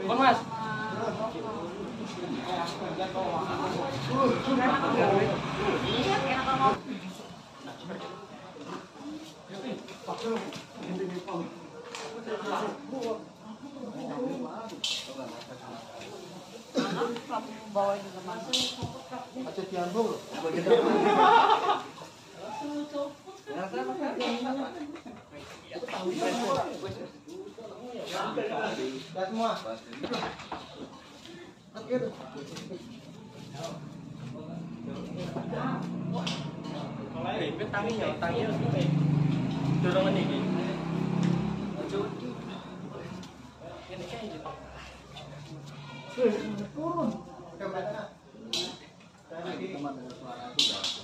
Kon Mas. Bawa juga masuk. Aja diambil. Semua. Tanginya dorongan ini. Ini kayak gitu. Turun. Teman dengan suara itu.